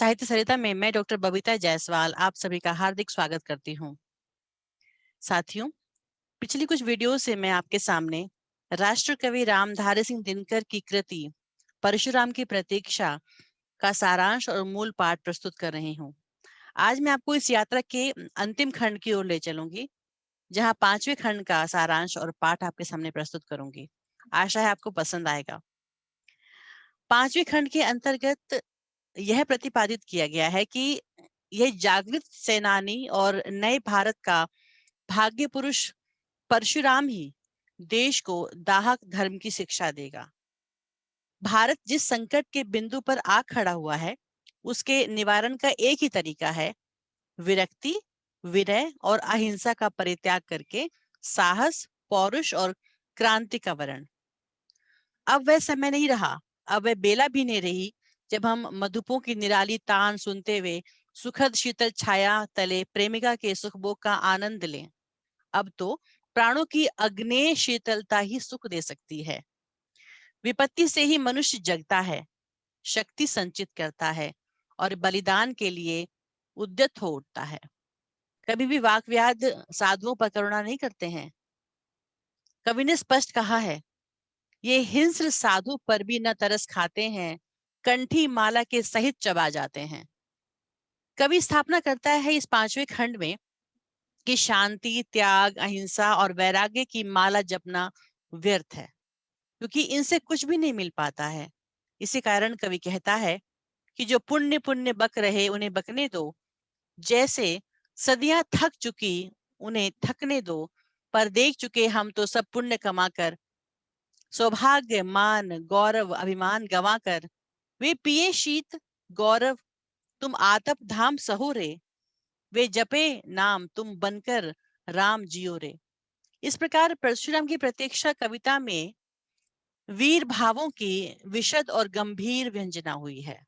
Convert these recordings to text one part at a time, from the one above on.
साहित्य सरिता में मैं डॉक्टर बबीता जायसवाल आप सभी का हार्दिक स्वागत करती हूँ। साथियों, पिछली कुछ वीडियो से मैं आपके सामने राष्ट्र कवि रामधारी सिंह दिनकर की कृति परशुराम की प्रतीक्षा का सारांश और मूल पाठ प्रस्तुत कर रही हूँ। आज मैं आपको इस यात्रा के अंतिम खंड की ओर ले चलूंगी, जहाँ 5वें खंड का सारांश और पाठ आपके सामने प्रस्तुत करूंगी। आशा है आपको पसंद आएगा। 5वें खंड के अंतर्गत यह प्रतिपादित किया गया है कि यह जागृत सेनानी और नए भारत का भाग्य पुरुष परशुराम ही देश को दाहक धर्म की शिक्षा देगा। भारत जिस संकट के बिंदु पर आ खड़ा हुआ है, उसके निवारण का एक ही तरीका है, विरक्ति, विनय और अहिंसा का परित्याग करके साहस, पौरुष और क्रांति का वर्ण। अब वह समय नहीं रहा, अब वह बेला भी नहीं रही जब हम मधुपों की निराली तान सुनते हुए सुखद शीतल छाया तले प्रेमिका के सुखभोग का आनंद लें। अब तो प्राणों की अग्नेय शीतलता ही सुख दे सकती है। विपत्ति से ही मनुष्य जगता है, शक्ति संचित करता है और बलिदान के लिए उद्यत हो उठता है। कभी भी वाक व्याध साधुओं पर करुणा नहीं करते हैं। कवि ने स्पष्ट कहा है, ये हिंस्र साधु पर भी न तरस खाते हैं, कंठी माला के सहित चबा जाते हैं। कवि स्थापना करता है इस 5वें खंड में कि शांति, त्याग, अहिंसा और वैराग्य की माला जपना व्यर्थ है, क्योंकि इनसे कुछ भी नहीं मिल पाता है। इसी कारण कवि कहता है कि जो पुण्य पुण्य बक रहे उन्हें बकने दो, जैसे सदियां थक चुकी उन्हें थकने दो, पर देख चुके हम तो सब पुण्य कमाकर, सौभाग्य, मान, गौरव, अभिमान गंवाकर, वे पिए शीत गौरव, तुम आतप धाम सहो रे, वे जपे नाम तुम बनकर राम जियो रे। इस प्रकार परशुराम की प्रतीक्षा कविता में वीर भावों की विशद और गंभीर व्यंजना हुई है।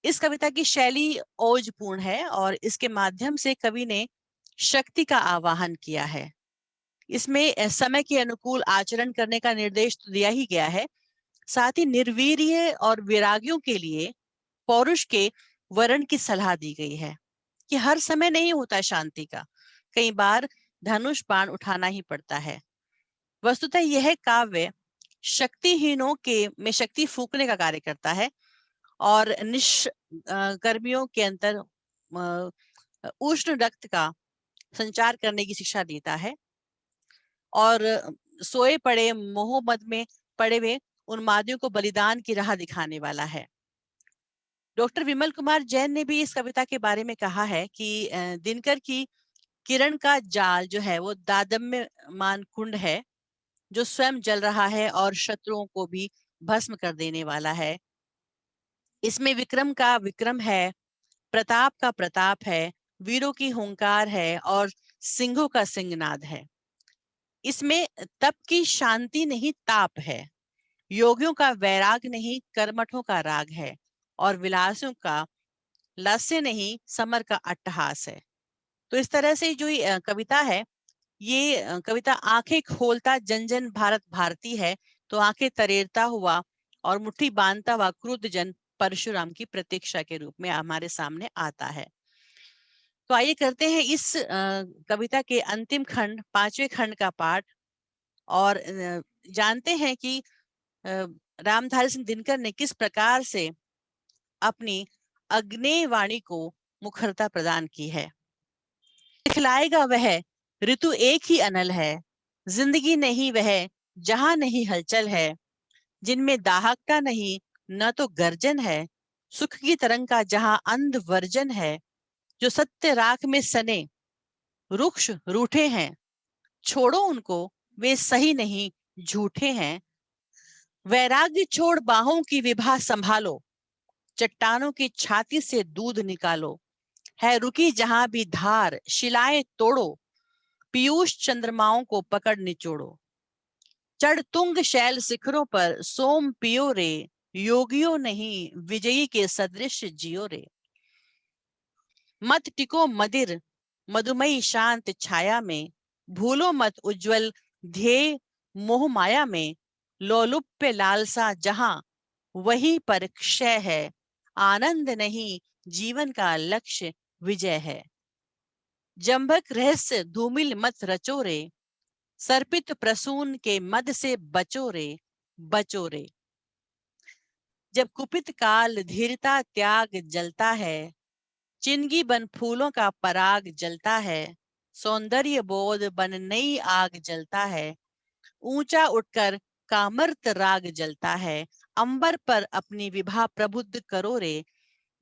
इस कविता की शैली ओजपूर्ण है और इसके माध्यम से कवि ने शक्ति का आवाहन किया है। इसमें समय के अनुकूल आचरण करने का निर्देश तो दिया ही गया है, साथ ही निर्वीर्य और विरागियों के लिए पौरुष के वर्ण की सलाह दी गई है कि हर समय नहीं होता शांति का, कई बार धनुष बाण उठाना ही पड़ता है। वस्तुतः यह काव्य शक्तिहीनों के में शक्ति फूकने का कार्य करता है और निष्कर्मियों के अंतर उष्ण रक्त का संचार करने की शिक्षा देता है और सोए पड़े मोह मद में पड़े हुए उन्मादियों को बलिदान की राह दिखाने वाला है। डॉक्टर विमल कुमार जैन ने भी इस कविता के बारे में कहा है कि दिनकर की किरण का जाल जो है वो दादम्यमान कुंड है, जो स्वयं जल रहा है और शत्रुओं को भी भस्म कर देने वाला है। इसमें विक्रम का विक्रम है, प्रताप का प्रताप है, वीरों की हुंकार है और सिंहों का सिंहनाद है। इसमें तप की शांति नहीं ताप है, योगियों का वैराग नहीं कर्मठों का राग है और विलासियों का लास्य नहीं समर का अट्टहास है। तो इस तरह से जो ये कविता है, ये कविता आंखें खोलता जन जन भारत भारती है, तो आंखें तरेरता हुआ और मुट्ठी बांधता हुआ क्रुद्ध जन परशुराम की प्रतीक्षा के रूप में हमारे सामने आता है। तो आइए करते हैं इस कविता के अंतिम खंड 5वें खंड का पाठ और जानते हैं कि रामधारी सिंह दिनकर ने किस प्रकार से अपनी अग्नेय वाणी को मुखरता प्रदान की है। खिलाएगा वह ऋतु एक ही अनल है, जिंदगी नहीं वह जहां नहीं हलचल है, जिनमें दाहकता नहीं न तो गर्जन है, सुख की तरंग का जहां अंध वर्जन है, जो सत्य राख में सने रुक्ष रूठे हैं, छोड़ो उनको वे सही नहीं झूठे हैं, वैराग्य छोड़ बाहों की विभा संभालो, चट्टानों की छाती से दूध निकालो, है रुकी जहां भी धार शिलाएं तोड़ो, पीयूष चंद्रमाओं को पकड़ निचोड़ो, चढ़ तुंग शैल शिखरों पर सोम पियो रे, योगियों नहीं विजयी के सदृश जियो रे, मत टिको मदिर मधुमयी शांत छाया में, भूलो मत उज्जवल ध्येय मोह माया में, लोलुप्य लालसा जहां वहीं पर क्षय है, आनंद नहीं, जीवन का लक्ष्य विजय है। जंभक रहस्य धूमिल मत रचो रे, सर्पित प्रसून के मद से बचो रे, बचो रे। जब कुपित काल धीरता त्याग जलता है, चिंगी बन फूलों का पराग जलता है, सौंदर्य बोध बन नई आग जलता है, ऊंचा उठकर कामर्त राग जलता है, अंबर पर अपनी विभा प्रबुद्ध करो रे,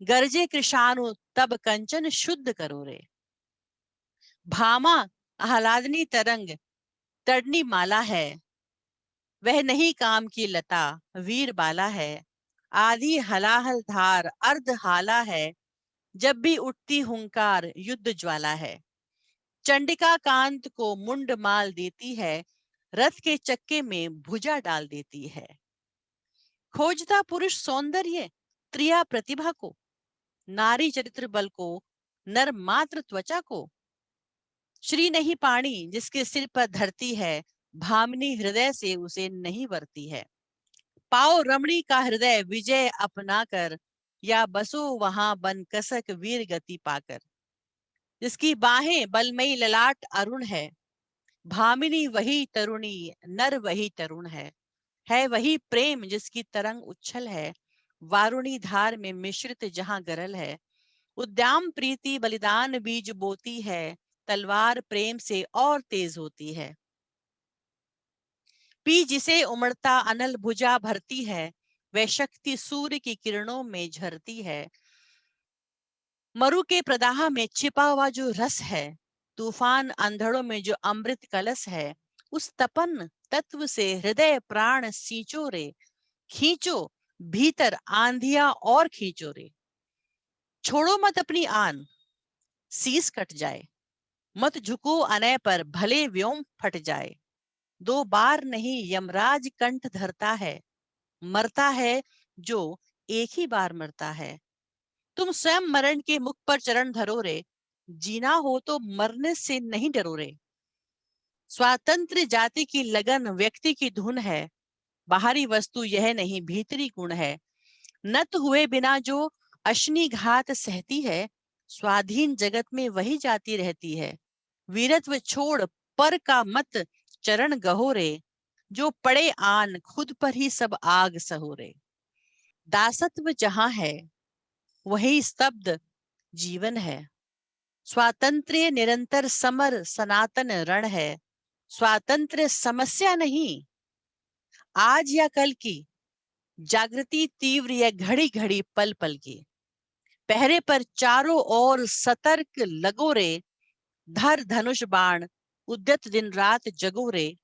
गरजे कृषाणु तब कंचन शुद्ध करो रे। भामा आह्लादनी तरंग तड़नी माला है, वह नहीं काम की लता वीर बाला है, आधी हलाहल धार अर्ध हाला है, जब भी उठती हुंकार युद्ध ज्वाला है। चंडिका कांत को मुंड माल देती है, रथ के चक्के में भुजा डाल देती है। खोजता पुरुष सौंदर्य त्रिया प्रतिभा को, नारी चरित्र बल को, नर मात्र त्वचा को। श्री नहीं पाणी जिसके सिर पर धरती है, भामिनी हृदय से उसे नहीं वरती है। पाओ रमणी का हृदय विजय अपना कर, या बसो वहां बन कसक वीर गति पाकर। जिसकी बाहें बलमयी ललाट अरुण है, भामिनी वही तरुणी नर वही तरुण है वही प्रेम जिसकी तरंग उच्छल है, वारुणी धार में मिश्रित जहां गरल है। उद्दाम प्रीति बलिदान बीज बोती है, तलवार प्रेम से और तेज होती है। पी जिसे उमड़ता अनल भुजा भरती है, वह शक्ति सूर्य की किरणों में झरती है। मरु के प्रदाह में छिपा हुआ जो रस है, तूफान अंधड़ों में जो अमृत कलश है, उस तपन तत्व से हृदय प्राण सींचो रे, खींचो भीतर आंधिया और खींचो रे। छोड़ो मत अपनी आन, शीस कट जाए, मत झुको अनय पर भले व्योम फट जाए। दो बार नहीं यमराज कंठ धरता है, मरता है जो एक ही बार मरता है। तुम स्वयं मरण के मुख पर चरण धरो रे, जीना हो तो मरने से नहीं डरो रे। स्वातंत्र जाति की लगन व्यक्ति की धुन है, बाहरी वस्तु यह नहीं भीतरी गुण है। नत हुए बिना जो अशनी घात सहती है, स्वाधीन जगत में वही जाती रहती है। वीरत्व छोड़ पर का मत चरण गहोरे, जो पड़े आन खुद पर ही सब आग सहोरे। दासत्व जहां है वही स्तब्ध जीवन है, स्वातंत्र्य निरंतर समर सनातन रण है। स्वातंत्र्य समस्या नहीं आज या कल की, जागृति तीव्र या घड़ी घड़ी पल पल की। पहरे पर चारों ओर सतर्क लगो रे, धर धनुष बाण उद्यत दिन रात जगो रे।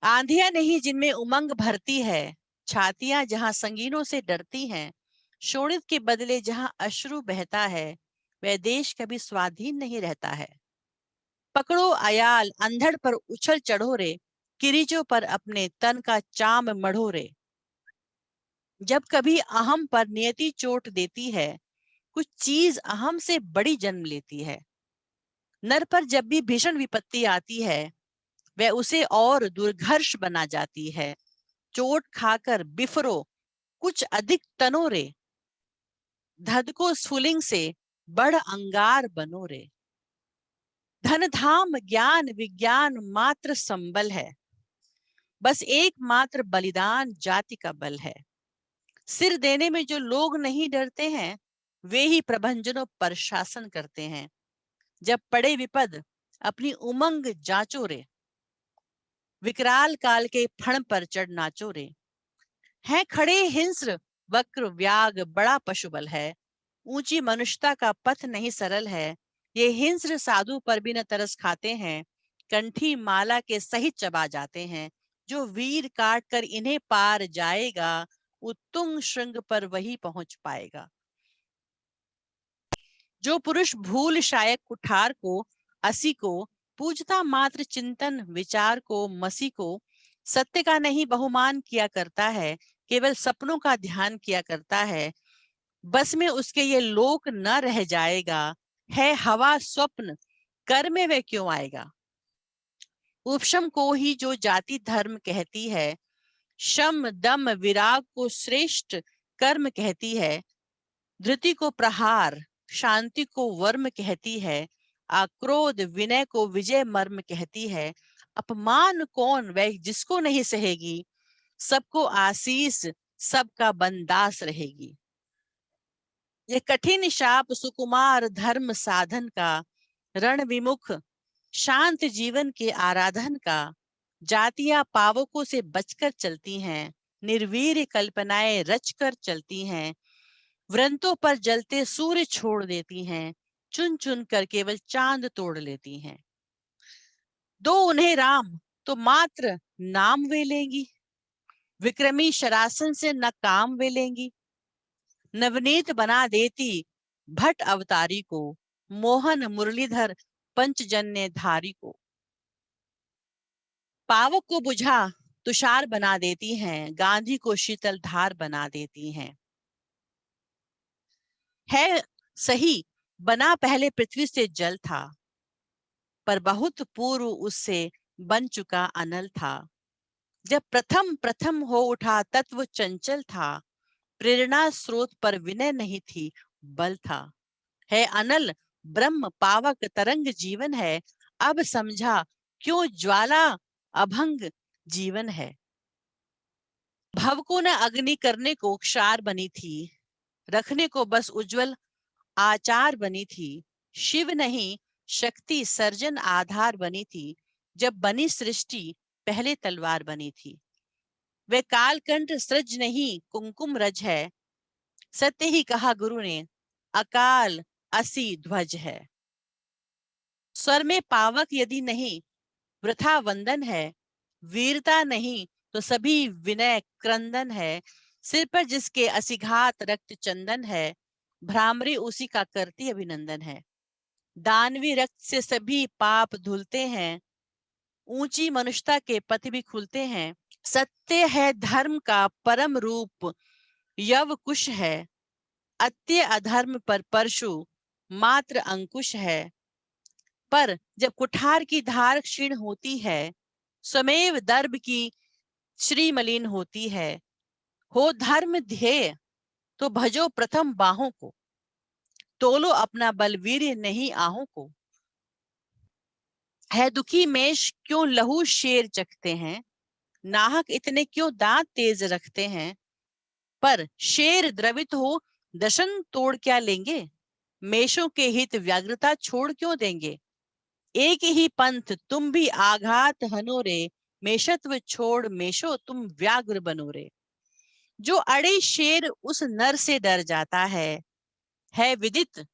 आंधियां नहीं जिनमें उमंग भरती है, छातियां जहां संगीनों से डरती हैं। शोणित के बदले जहां अश्रु बहता है, वह देश कभी स्वाधीन नहीं रहता है। पकड़ो अयाल अंधड़ पर उछल चढ़ो रे, किरीचों पर अपने तन का चाम मढ़ो रे। जब कभी अहम पर नियति चोट देती है, कुछ चीज अहम से बड़ी जन्म लेती है। नर पर जब भी भीषण विपत्ति आती है, वह उसे और दुर्घर्ष बना जाती है। चोट खाकर बिफरो कुछ अधिक तनो रे, धधको स्फुलिंग से बढ़ अंगार बनो रे। धन धाम ज्ञान विज्ञान मात्र संबल है, बस एक मात्र बलिदान जाति का बल है। सिर देने में जो लोग नहीं डरते हैं, वे ही प्रभंजनों पर शासन करते हैं। जब पड़े विपद अपनी उमंग जांचो रे, विकराल काल के फण पर चढ़ नाचो रे। हैं खड़े हिंस्र वक्र व्याग बड़ा पशुबल है, ऊंची मनुष्यता का पथ नहीं सरल है। ये हिंस्र साधु पर भी न तरस खाते हैं, कंठी माला के सहित चबा जाते हैं। जो वीर काट कर इन्हें पार जाएगा, उत्तुंग श्रृंग पर वही पहुंच पाएगा। जो पुरुष भूल शायक कुठार को असी को, पूजता मात्र चिंतन विचार को मसी को, सत्य का नहीं बहुमान किया करता है, केवल सपनों का ध्यान किया करता है। बस में उसके ये लोक न रह जाएगा, है हवा स्वप्न कर में वह क्यों आएगा। उपशम को ही जो जाति धर्म कहती है, शम दम विराग को श्रेष्ठ कर्म कहती है, धृति को प्रहार, शांति को वर्म कहती है, आक्रोध विनय को विजय मर्म कहती है, अपमान कौन वह जिसको नहीं सहेगी, सबको आशीष सबका बंदास रहेगी। ये कठिन शाप सुकुमार धर्म साधन का, रण विमुख शांत जीवन के आराधन का, जातियां पावकों से बचकर चलती हैं, निर्वीर कल्पनाएं रचकर चलती हैं, व्रंतों पर जलते सूर्य छोड़ देती हैं, चुन चुन कर केवल चांद तोड़ लेती हैं। दो उन्हें राम तो मात्र नाम वे लेंगी, विक्रमी शरासन से न काम वे लेंगी, नवनीत बना देती भट्ट अवतारी को, मोहन मुरलीधर पंचजन्य धारी को। पावक को बुझा तुषार बना देती हैं, गांधी को शीतल धार बना देती हैं। है सही बना पहले पृथ्वी से जल था, पर बहुत पूर्व उससे बन चुका अनल था। जब प्रथम प्रथम हो उठा तत्व चंचल था, प्रेरणा स्रोत पर विनय नहीं थी बल था। है अनल ब्रह्म पावक तरंग जीवन है, अब समझा क्यों ज्वाला अभंग जीवन है। भव को न अग्नि करने को क्षार बनी थी, रखने को बस उज्जवल आचार बनी थी। शिव नहीं शक्ति सर्जन आधार बनी थी, जब बनी सृष्टि पहले तलवार बनी थी। वे कालकंठ सृज नहीं कुमकुम रज है, सत्य ही कहा गुरु ने अकाल असी ध्वज है। स्वर में पावक यदि नहीं वृथा वंदन है, वीरता नहीं तो सभी विनय क्रंदन है। सिर पर जिसके असिघात रक्त चंदन है, भ्रामरी उसी का करती अभिनंदन है। दानवी रक्त से सभी पाप धुलते हैं, ऊंची मनुष्यता के पथ भी खुलते हैं। सत्य है धर्म का परम रूप यव कुश है, अत्य अधर्म पर परशु मात्र अंकुश है। पर जब कुठार की धार क्षीण होती है, स्वमेव दर्भ की श्री मलिन होती है। हो धर्म ध्येय तो भजो प्रथम बाहों को, तोलो अपना बलवीर नहीं आहों को। है दुखी मेष क्यों लहू शेर चखते हैं, नाहक इतने क्यों दांत तेज रखते हैं। पर शेर द्रवित हो दशन तोड़ क्या लेंगे, मेषों के हित व्याग्रता छोड़ क्यों देंगे। एक ही पंथ तुम भी आघात हनो रे, मेषत्व छोड़ मेषो तुम व्याग्र बनो रे। जो अड़े शेर उस नर से डर जाता है विदित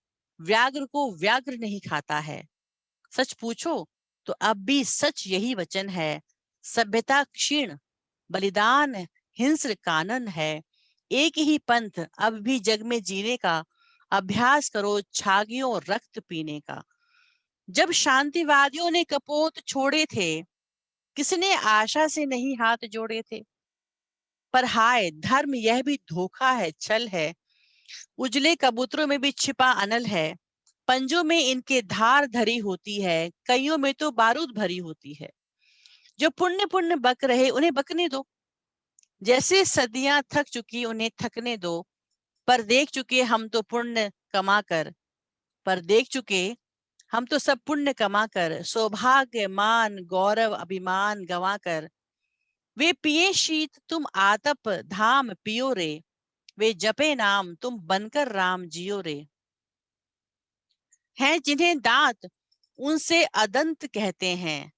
व्याग्र को व्याग्र नहीं खाता है। सच पूछो तो अब भी सच यही वचन है, सभ्यता क्षीण बलिदान हिंस्र कानन है। एक ही पंथ अब भी जग में जीने का, अभ्यास करो छागियों रक्त पीने का। जब शांतिवादियों ने कपोत छोड़े थे, किसने आशा से नहीं हाथ जोड़े थे। पर हाय धर्म यह भी धोखा है छल है, उजले कबूतरों में भी छिपा अनल है। पंजों में इनके धार धरी होती है, कईयों में तो बारूद भरी होती है। जो पुण्य पुण्य बक रहे उन्हें बकने दो, जैसे सदियां थक चुकी उन्हें थकने दो। पर देख चुके हम तो पुण्य कमा कर, पर देख चुके हम तो सब पुण्य कमा कर, सौभाग्य मान गौरव अभिमान गंवा कर। वे पिए शीत तुम आतप धाम पियो रे, वे जपे नाम तुम बनकर राम जियो रे। हैं जिन्हें दांत उनसे अदंत कहते हैं,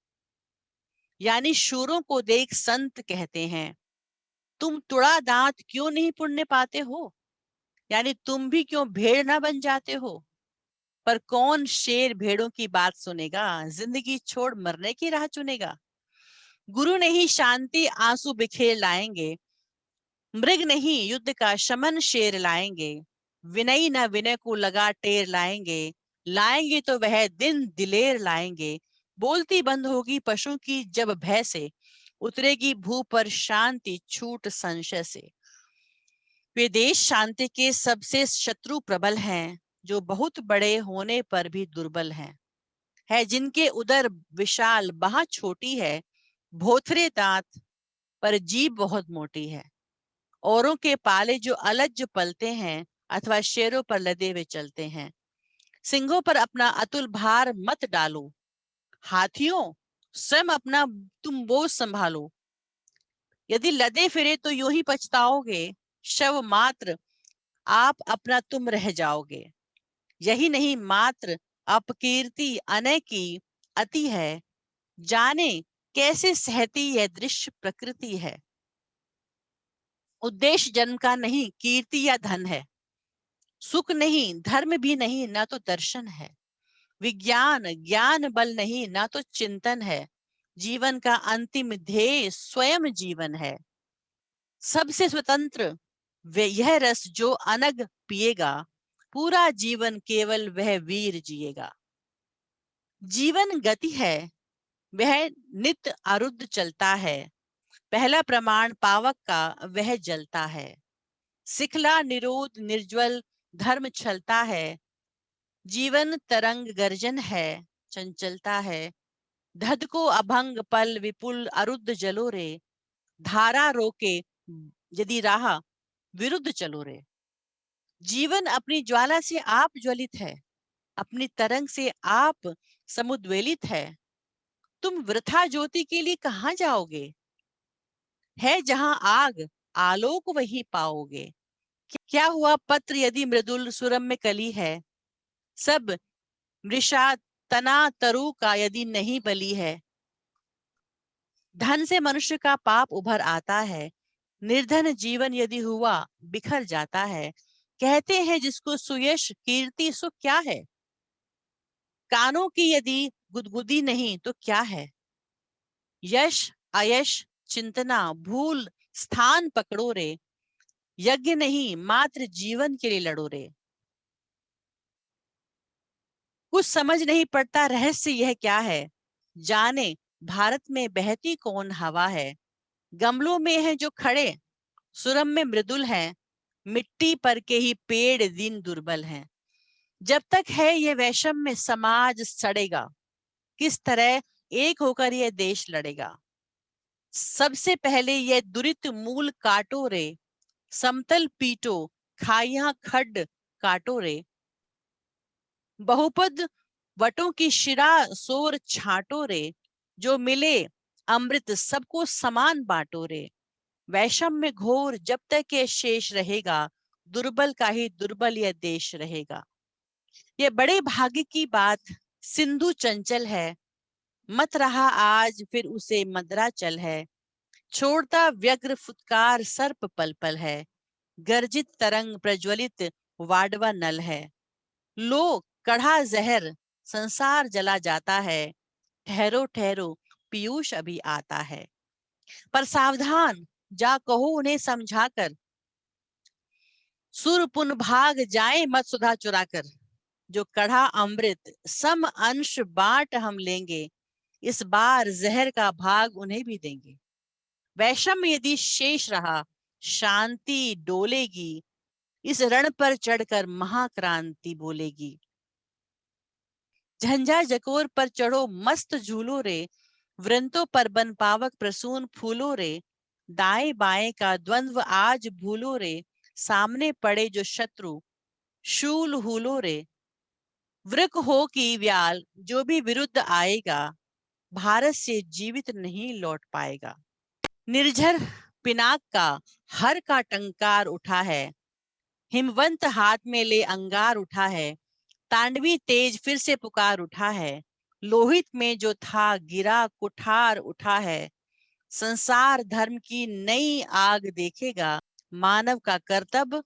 यानी शूरों को देख संत कहते हैं। तुम तुड़ा दांत क्यों नहीं पुण्य पाते हो, यानी तुम भी क्यों भेड़ ना बन जाते हो। पर कौन शेर भेड़ों की बात सुनेगा, जिंदगी छोड़ मरने की राह चुनेगा। गुरु नहीं शांति आंसू बिखेर लाएंगे, मृग नहीं युद्ध का शमन शेर लाएंगे। विनयी न विनय को लगा टेर लाएंगे, लाएंगे तो वह दिन दिलेर लाएंगे। बोलती बंद होगी पशु की जब भय से, उतरेगी भू पर शांति छूट संशय से। वे देश शांति के सबसे शत्रु प्रबल हैं, जो बहुत बड़े होने पर भी दुर्बल हैं। है जिनके उदर विशाल बाह छोटी है, भोथरे दांत पर जीभ बहुत मोटी है। औरों के पाले जो अलग जो पलते हैं अथवा शेरों पर लदे हुए चलते हैं। सिंहों पर अपना अतुल भार मत डालो, हाथियों स्वयं अपना तुम बोझ संभालो। यदि लदे फिरे तो यूं ही पछताओगे, शव मात्र आप अपना तुम रह जाओगे। यही नहीं मात्र अपकीर्ति अनय की अति है, जाने कैसे सहती यह दृश्य प्रकृति है। उद्देश्य जन्म का नहीं कीर्ति या धन है, सुख नहीं धर्म भी नहीं ना तो दर्शन है, विज्ञान ज्ञान बल नहीं ना तो चिंतन है, जीवन का अंतिम ध्येय स्वयं जीवन है। सबसे स्वतंत्र वे यह रस जो अनग पिएगा, पूरा जीवन केवल वह वीर जिएगा। जीवन गति है, वह नित्य अरुद्ध चलता है, पहला प्रमाण पावक का वह जलता है। सिखला निरोध निर्ज्वल धर्म छलता है, जीवन तरंग गर्जन है चंचलता है। धद को अभंग पल विपुल अरुद्ध जलो रे, धारा रोके यदि राह विरुद्ध चलो रे। जीवन अपनी ज्वाला से आप ज्वलित है, अपनी तरंग से आप समुद्वेलित है। तुम वृथा ज्योति के लिए कहाँ जाओगे, है जहां आग आलोक वही पाओगे। क्या हुआ पत्र यदि मृदुल सुरम में कली है, सब मृषा तना तरु का यदि नहीं बली है। धन से मनुष्य का पाप उभर आता है, निर्धन जीवन यदि हुआ बिखर जाता है। कहते हैं जिसको सुयश कीर्ति सुख क्या है, कानों की यदि गुदगुदी नहीं तो क्या है। यश अयश चिंतना भूल स्थान पकड़ो रे, यज्ञ नहीं मात्र जीवन के लिए लड़ो रे। कुछ समझ नहीं पड़ता रहस्य यह क्या है, जाने भारत में बहती कौन हवा है। गमलों में है जो खड़े सुरम में मृदुल हैं, मिट्टी पर के ही पेड़ दिन दुर्बल हैं। जब तक है ये वैषम्य समाज सड़ेगा, किस तरह एक होकर यह देश लड़ेगा। सबसे पहले यह दुरित मूल काटो रे, समतल पीटो खाइयां खड्ड काटो रे। बहुपद वटों की शिरा सोर छाटो रे, जो मिले अमृत सबको समान बांटो रे। वैषम्य घोर जब तक ये शेष रहेगा, दुर्बल का ही दुर्बल यह देश रहेगा। ये बड़े भाग्य की बात सिंधु चंचल है, मत रहा आज फिर उसे मदरा चल है। छोड़ता व्यग्र फुत्कार सर्प पल पल है, गर्जित तरंग प्रज्वलित वाडवा नल है। लो कढ़ा जहर संसार जला जाता है, ठहरो ठहरो पीयूष अभी आता है। पर सावधान जा कहो उन्हें समझाकर, सुर पुन भाग जाए मत सुधा चुराकर। जो कढ़ा अमृत सम अंश बांट हम लेंगे, इस बार जहर का भाग उन्हें भी देंगे। वैषम्य यदि शेष रहा, शांति डोलेगी, इस रण पर चढ़कर महाक्रांति बोलेगी। झंझा जकोर पर चढ़ो मस्त झूलो रे, वृंतों पर बन पावक प्रसून फूलो रे। दाएं बाएं का द्वंद्व आज भूलो रे, सामने पड़े जो शत्रु शूल हूलो रे। वृक हो की व्याल जो भी विरुद्ध आएगा, भारत से जीवित नहीं लौट पाएगा। निर्झर पिनाक का हर का टंकार उठा है, हिमवंत हाथ में ले अंगार उठा है। तांडवी तेज फिर से पुकार उठा है, लोहित में जो था गिरा कुठार उठा है। संसार धर्म की नई आग देखेगा, मानव का कर्तव्य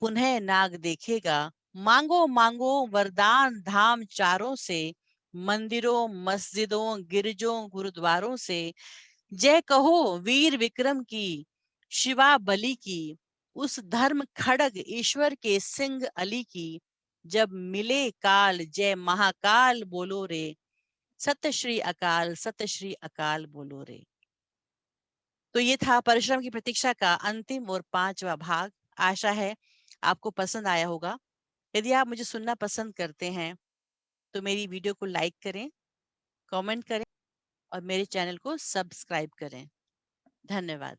पुनः नाग देखेगा। मांगो मांगो वरदान धाम चारों से, मंदिरों मस्जिदों गिरजों गुरुद्वारों से। जय कहो वीर विक्रम की शिवा बलि की, उस धर्म खड़ग ईश्वर के सिंह अली की। जब मिले काल जय महाकाल बोलो रे, सत श्री अकाल बोलो रे। तो ये था परिश्रम की प्रतीक्षा का अंतिम और 5वां भाग। आशा है आपको पसंद आया होगा। यदि आप मुझे सुनना पसंद करते हैं तो मेरी वीडियो को लाइक करें, कमेंट करें और मेरे चैनल को सब्सक्राइब करें। धन्यवाद।